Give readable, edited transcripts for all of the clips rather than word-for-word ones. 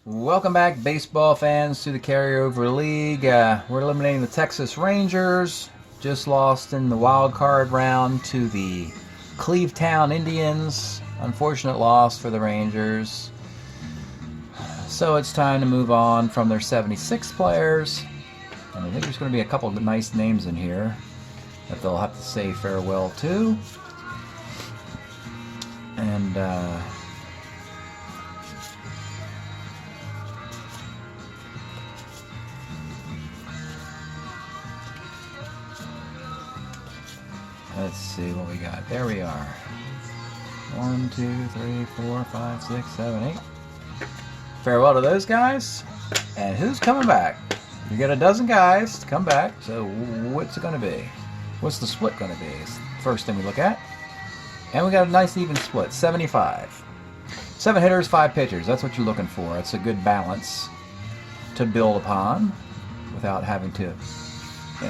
Welcome back, baseball fans, to the Carryover League. We're eliminating the Texas Rangers. Just lost in the wild card round to the Clevetown Indians. Unfortunate loss for the Rangers. So it's time to move on from their 76 players. And I think there's going to be a couple of nice names in here that they'll have to say farewell to. And let's see what we got. There we are. 1, 2, 3, 4, 5, 6, 7, 8. Farewell to those guys. And who's coming back? You got a dozen guys to come back. So what's it going to be? What's the split going to be? It's the first thing we look at. And we got a nice even split. 75. 7 hitters, 5 pitchers. That's what you're looking for. It's a good balance to build upon without having to, if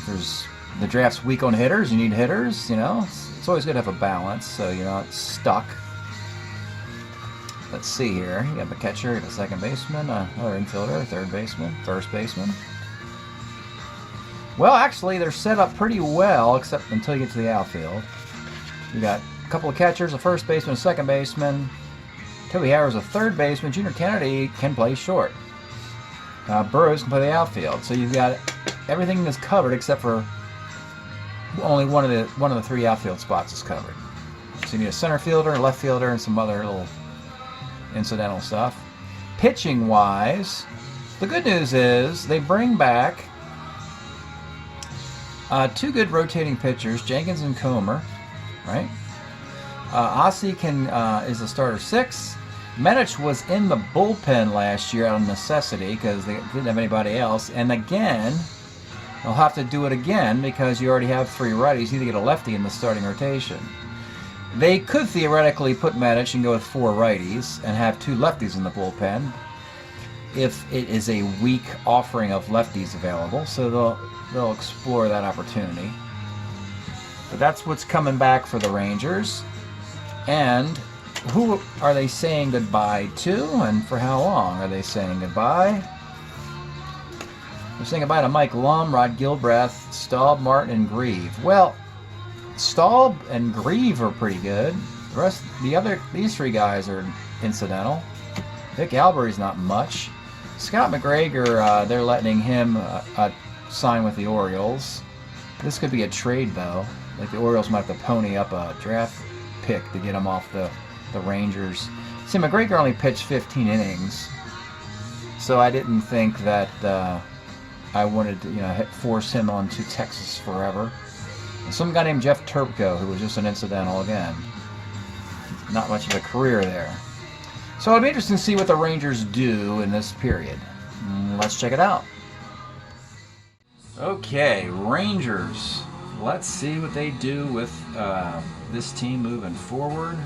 there's the draft's weak on hitters, you need hitters, It's always good to have a balance so you're not stuck. Let's see here. You got the catcher, you got a second baseman, another infielder, third baseman, first baseman. Well, actually, they're set up pretty well, except until you get to the outfield. You got a couple of catchers, a first baseman, a second baseman. Toby Howard's a third baseman. Junior Kennedy can play short. Burroughs can play the outfield. So you've got everything that's covered except for only one of the 3 outfield spots is covered. So you need a center fielder, a left fielder, and some other little incidental stuff. Pitching wise, the good news is they bring back 2 good rotating pitchers, Jenkins and Comer, right? Ossie is the starter 6. Medich was in the bullpen last year out of necessity because they didn't have anybody else, and again they'll have to do it again because you already have 3 righties. You need to get a lefty in the starting rotation. They could theoretically put Matic and go with 4 righties and have 2 lefties in the bullpen if it is a weak offering of lefties available. So they'll explore that opportunity. But that's what's coming back for the Rangers. And who are they saying goodbye to, and for how long are they saying goodbye? We're saying goodbye to Mike Lum, Rod Gilbreth, Staub, Martin, and Grieve. Well, Staub and Grieve are pretty good. These 3 guys are incidental. Vic Albury's not much. Scott McGregor, they're letting him sign with the Orioles. This could be a trade, though. Like the Orioles might have to pony up a draft pick to get him off the Rangers. See, McGregor only pitched 15 innings, so I didn't think that I wanted to force him onto Texas forever. And some guy named Jeff Turpko, who was just an incidental again. Not much of a career there. So it'll be interesting to see what the Rangers do in this period. Let's check it out. Okay, Rangers. Let's see what they do with this team moving forward.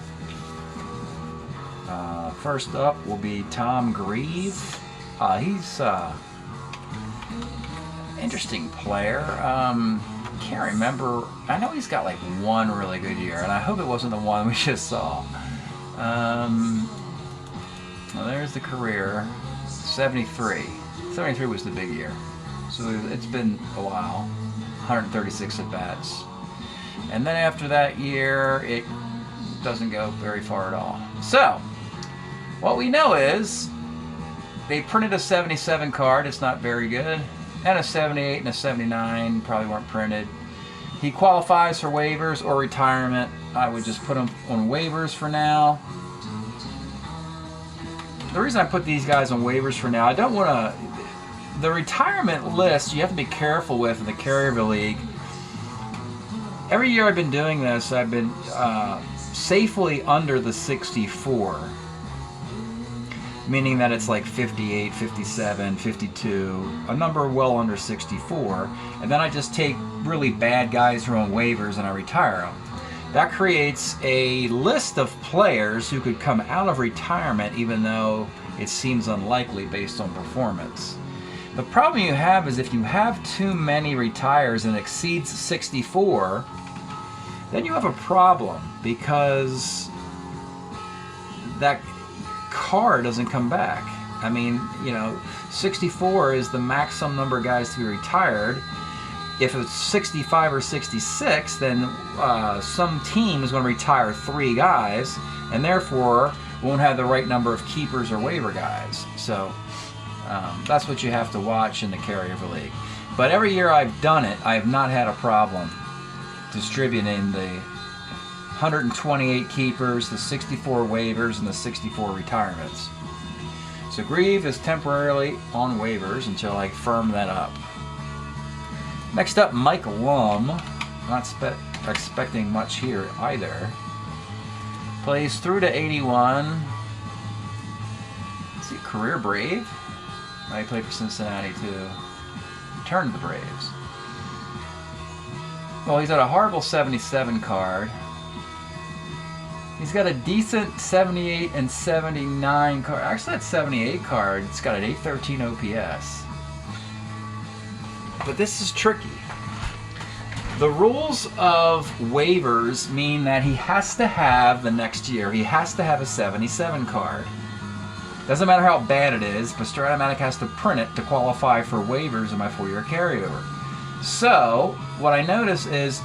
First up will be Tom Grieve. He's interesting player. Can't remember. I know he's got like 1 really good year, and I hope it wasn't the one we just saw. Well, there's the career. 73. 73 was the big year. So it's been a while. 136 at-bats. And then after that year, it doesn't go very far at all. So, what we know is they printed a 77 card. It's not very good. And a 78 and a 79 probably weren't printed. He qualifies for waivers or retirement. I would just put him on waivers for now. The reason I put these guys on waivers for now, I don't want to... The retirement list you have to be careful with in the Carryover League. Every year I've been doing this, I've been safely under the 64. Meaning that it's like 58, 57, 52, a number well under 64. And then I just take really bad guys who are on waivers and I retire them. That creates a list of players who could come out of retirement even though it seems unlikely based on performance. The problem you have is if you have too many retires and exceeds 64, then you have a problem because that card doesn't come back. I mean, you know, 64 is the maximum number of guys to be retired. If it's 65 or 66, then some team is going to retire 3 guys, and therefore won't have the right number of keepers or waiver guys. So that's what you have to watch in the carryover league. But every year I've done it, I have not had a problem distributing the 128 keepers, the 64 waivers, and the 64 retirements. So Grieve is temporarily on waivers until I firm that up. Next up, Mike Lum. Not expecting much here either. Plays through to 81. Let's see, career Brave. He played for Cincinnati too. Returned to the Braves. Well, he's got a horrible 77 card. He's got a decent 78 and 79 card. Actually, that 78 card, it's got an 813 OPS. But this is tricky. The rules of waivers mean that he has to have the next year, he has to have a 77 card. Doesn't matter how bad it is, but Strat-O-Matic has to print it to qualify for waivers in my 4-year carryover. So, what I notice is,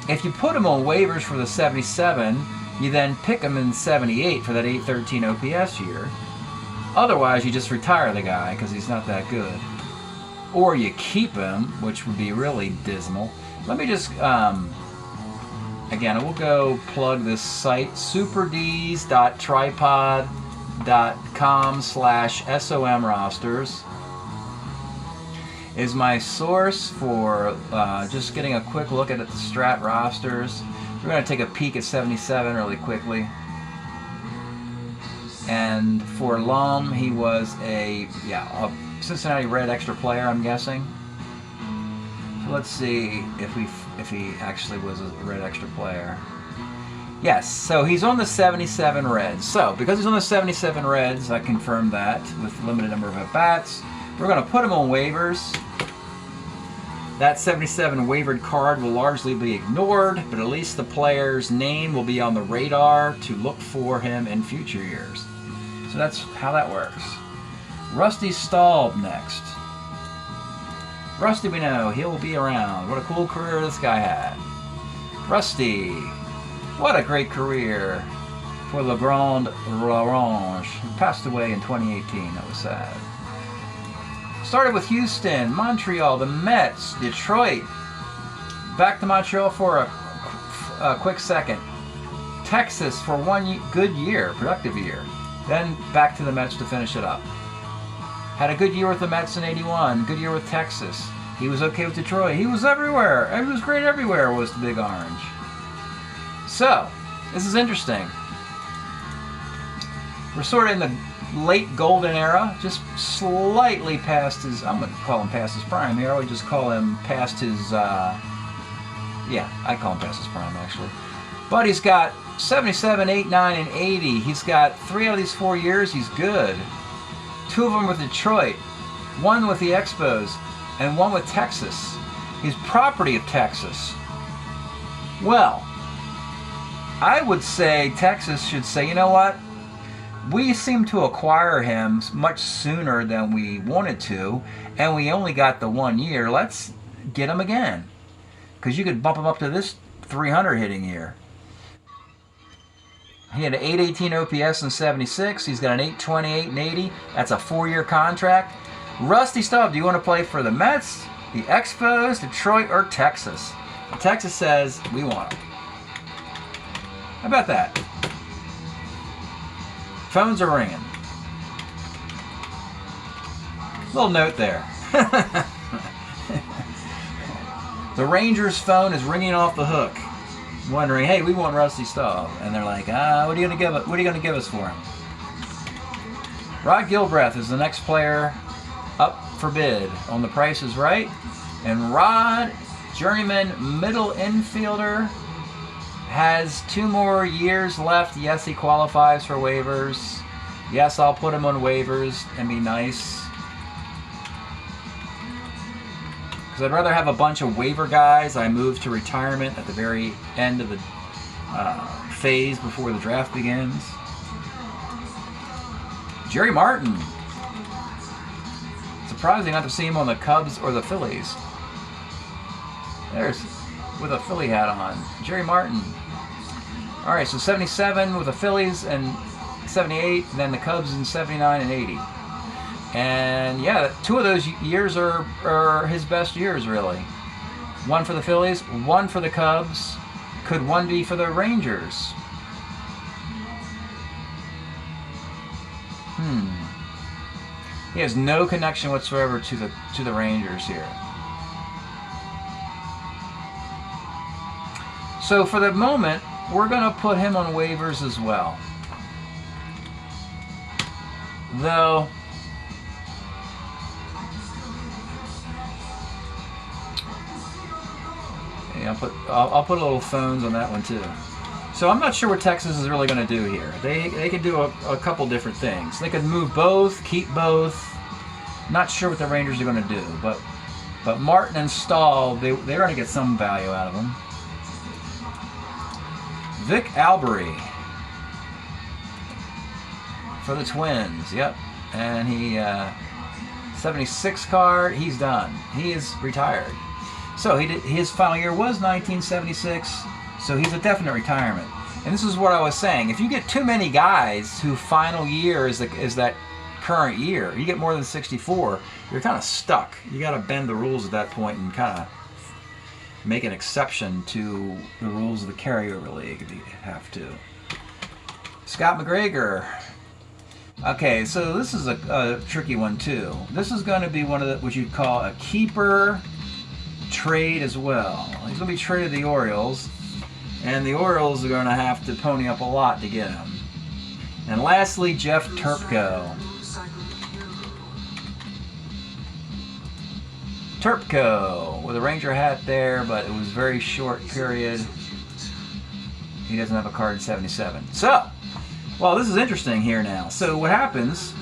if you put him on waivers for the 77, you then pick him in 78 for that 813 OPS year. Otherwise, you just retire the guy because he's not that good. Or you keep him, which would be really dismal. Let me just, again, I will go plug this site, superds.tripod.com/SOM rosters. Is my source for just getting a quick look at the Strat rosters. We're going to take a peek at 77 really quickly. And for Lum, he was a Cincinnati Red extra player, I'm guessing. So let's see if he actually was a Red extra player. Yes, so he's on the 77 Reds. So because he's on the 77 Reds, I confirmed that with limited number of at-bats. We're going to put him on waivers. That 77 waivered card will largely be ignored, but at least the player's name will be on the radar to look for him in future years. So that's how that works. Rusty Staub next. Rusty, we know he'll be around. What a cool career this guy had. Rusty, what a great career for Le Grand Orange, who passed away in 2018. That was sad. Started with Houston, Montreal, the Mets, Detroit. Back to Montreal for a quick second. Texas for one good year, productive year. Then back to the Mets to finish it up. Had a good year with the Mets in 81, good year with Texas. He was okay with Detroit. He was everywhere. He was great everywhere was the Big Orange. So, this is interesting. We're sort of in the late golden era, just slightly past his, I'm going to call him past his prime here. I would just call him past his, I call him past his prime actually. But he's got 77, 8, 9, and 80. He's got 3 out of these 4 years, he's good. 2 of them with Detroit, 1 with the Expos, and 1 with Texas. He's property of Texas. Well, I would say Texas should say, you know what? We seem to acquire him much sooner than we wanted to, and we only got the 1 year. Let's get him again. Because you could bump him up to this 300 hitting year. He had an 818 OPS in 76. He's got an 828 and 80. That's a 4-year contract. Rusty Staub, do you want to play for the Mets, the Expos, Detroit, or Texas? And Texas says, we want him. How about that? Phones are ringing. Little note there. The Rangers' phone is ringing off the hook, wondering, hey, we want Rusty Staub. And they're like, what are you going to give us for him? Rod Gilbreth is the next player up for bid on The Price is Right. And Rod, journeyman middle infielder, has 2 more years left. Yes, he qualifies for waivers. Yes, I'll put him on waivers and be nice. Because I'd rather have a bunch of waiver guys. I move to retirement at the very end of the phase before the draft begins. Jerry Martin. Surprising not to see him on the Cubs or the Phillies. There's with a Philly hat on. Jerry Martin. All right, so 77 with the Phillies and 78, and then the Cubs in 79 and 80. And yeah, 2 of those years are his best years, really. 1 for the Phillies, 1 for the Cubs. Could 1 be for the Rangers? He has no connection whatsoever to the Rangers here. So for the moment, we're going to put him on waivers as well. Though, yeah, I'll put a little phones on that one too. So I'm not sure what Texas is really going to do here. They could do a couple different things. They could move both, keep both. Not sure what the Rangers are going to do, but Martin and Stahl, they're going to get some value out of them. Vic Albery for the Twins. Yep, and he 76 card. He's done. He is retired. So his final year was 1976. So he's a definite retirement. And this is what I was saying. If you get too many guys whose final year is that current year, you get more than 64, you're kind of stuck. You got to bend the rules at that point and kind of make an exception to the rules of the carryover league if you have to. Scott McGregor. Okay, so this is a tricky one too. This is going to be one of the, what you'd call a keeper trade as well. He's going to be traded to the Orioles. And the Orioles are going to have to pony up a lot to get him. And lastly, Jeff Turpko. Turpko with a Ranger hat there, but it was very short period. He doesn't have a card in 77. So, well, this is interesting here now. So what happens,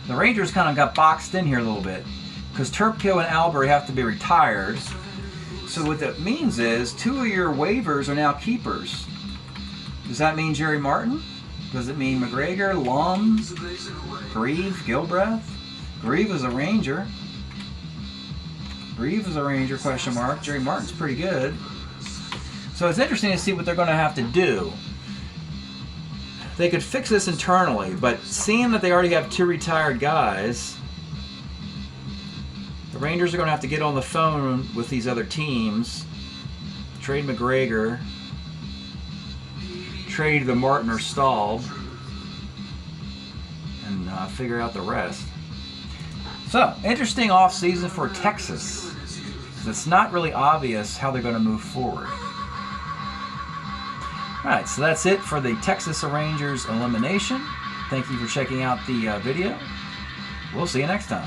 the Rangers kind of got boxed in here a little bit because Turpko and Albery have to be retired. So what that means is 2 of your waivers are now keepers. Does that mean Jerry Martin? Does it mean McGregor, Lum, Grieve, Gilbreth? Grieve is a Ranger. Grieve is a Ranger, question mark. Jerry Martin's pretty good. So it's interesting to see what they're going to have to do. They could fix this internally, but seeing that they already have 2 retired guys, the Rangers are going to have to get on the phone with these other teams, trade McGregor, trade the Martin or Stahl, and figure out the rest. So, interesting offseason for Texas. It's not really obvious how they're going to move forward. Alright, so that's it for the Texas Rangers elimination. Thank you for checking out the video. We'll see you next time.